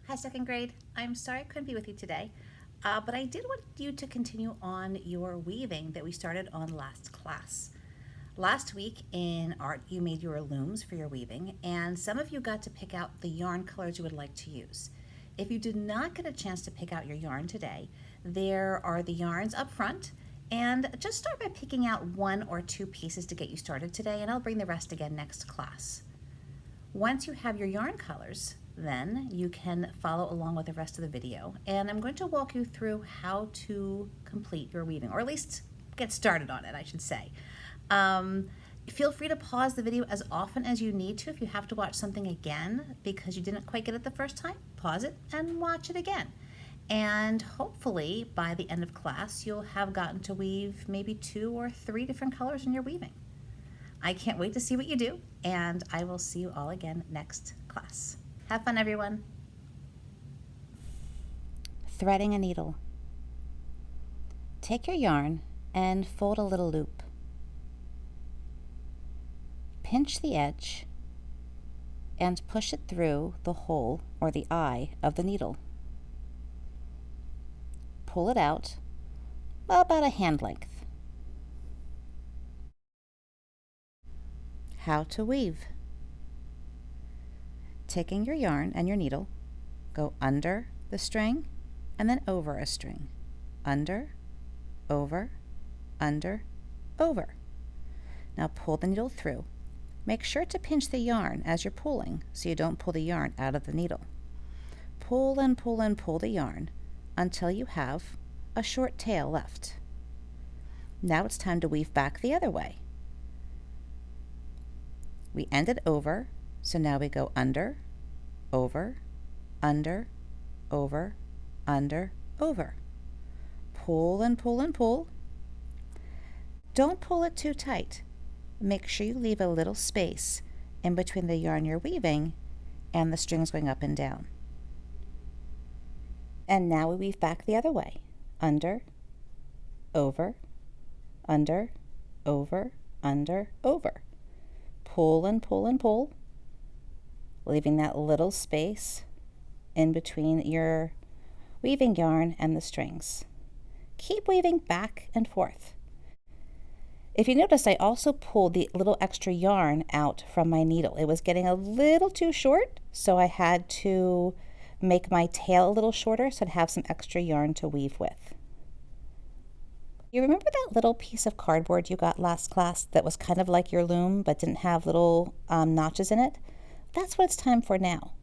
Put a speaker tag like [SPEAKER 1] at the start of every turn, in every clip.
[SPEAKER 1] Hi, second grade. I'm sorry I couldn't be with you today, but I did want you to continue on your weaving that we started on last class. Last week in art, you made your looms for your weaving, and some of you got to pick out the yarn colors you would like to use. If you did not get a chance to pick out your yarn today, there are the yarns up front, and just start by picking out one or two pieces to get you started today, and I'll bring the rest again next class. Once you have your yarn colors, then you can follow along with the rest of the video, and I'm going to walk you through how to complete your weaving, or at least get started on it, I should say. Feel free to pause the video as often as you need to. If you have to watch something again because you didn't quite get it the first time, pause it and watch it again. And hopefully by the end of class, you'll have gotten to weave maybe 2 or 3 different colors in your weaving. I can't wait to see what you do, and I will see you all again next class. Have fun, everyone. Threading a needle. Take your yarn and fold a little loop. Pinch the edge and push it through the hole or the eye of the needle. Pull it out about a hand length. How to weave. Taking your yarn and your needle, go under the string and then over a string. Under, over, under, over. Now pull the needle through. Make sure to pinch the yarn as you're pulling so you don't pull the yarn out of the needle. Pull and pull and pull the yarn until you have a short tail left. Now it's time to weave back the other way. We ended over, so now we go under, over, under, over, under, over. Pull and pull and pull. Don't pull it too tight. Make sure you leave a little space in between the yarn you're weaving and the strings going up and down. And now we weave back the other way. Under, over, under, over, under, over. Pull and pull and pull, leaving that little space in between your weaving yarn and the strings. Keep weaving back and forth. If you notice, I also pulled the little extra yarn out from my needle. It was getting a little too short, so I had to make my tail a little shorter so I'd have some extra yarn to weave with. You remember that little piece of cardboard you got last class that was kind of like your loom but didn't have little notches in it? That's what it's time for now.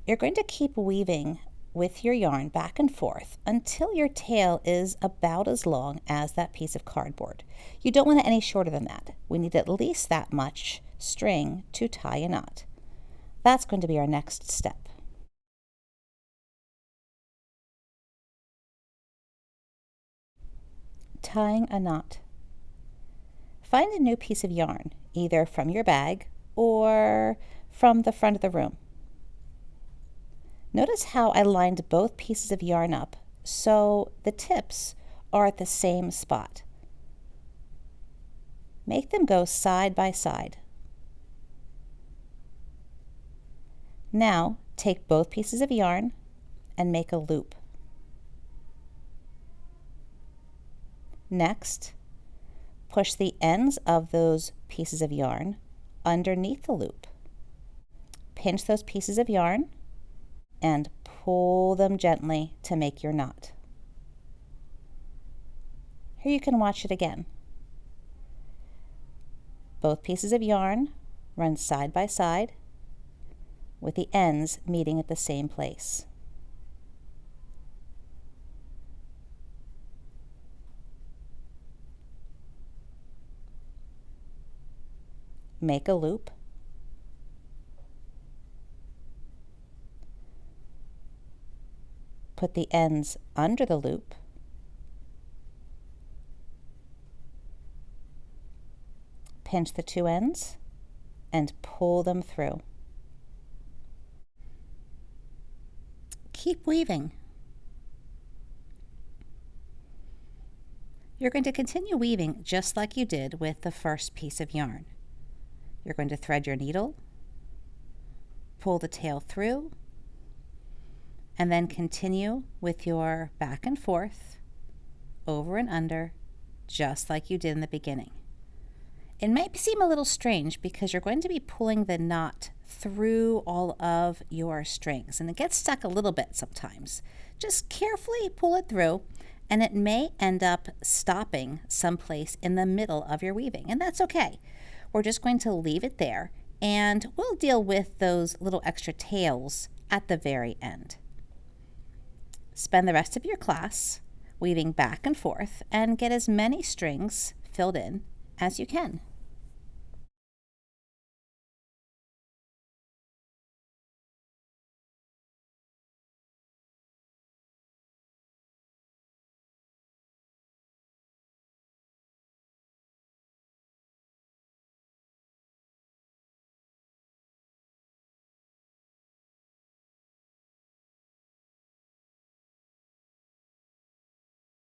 [SPEAKER 1] You're going to keep weaving with your yarn back and forth until your tail is about as long as that piece of cardboard. You don't want it any shorter than that. We need at least that much string to tie a knot. That's going to be our next step. Tying a knot. Find a new piece of yarn, either from your bag or from the front of the room. Notice how I lined both pieces of yarn up so the tips are at the same spot. Make them go side by side. Now take both pieces of yarn and make a loop. Next, push the ends of those pieces of yarn underneath the loop. Pinch those pieces of yarn and pull them gently to make your knot. Here you can watch it again. Both pieces of yarn run side by side with the ends meeting at the same place. Make a loop. Put the ends under the loop. Pinch the two ends and pull them through. Keep weaving. You're going to continue weaving just like you did with the first piece of yarn. You're going to thread your needle, pull the tail through, and then continue with your back and forth, over and under, just like you did in the beginning. It might seem a little strange because you're going to be pulling the knot through all of your strings, and it gets stuck a little bit sometimes. Just carefully pull it through, and it may end up stopping someplace in the middle of your weaving, and that's okay. We're just going to leave it there, and we'll deal with those little extra tails at the very end. Spend the rest of your class weaving back and forth and get as many strings filled in as you can.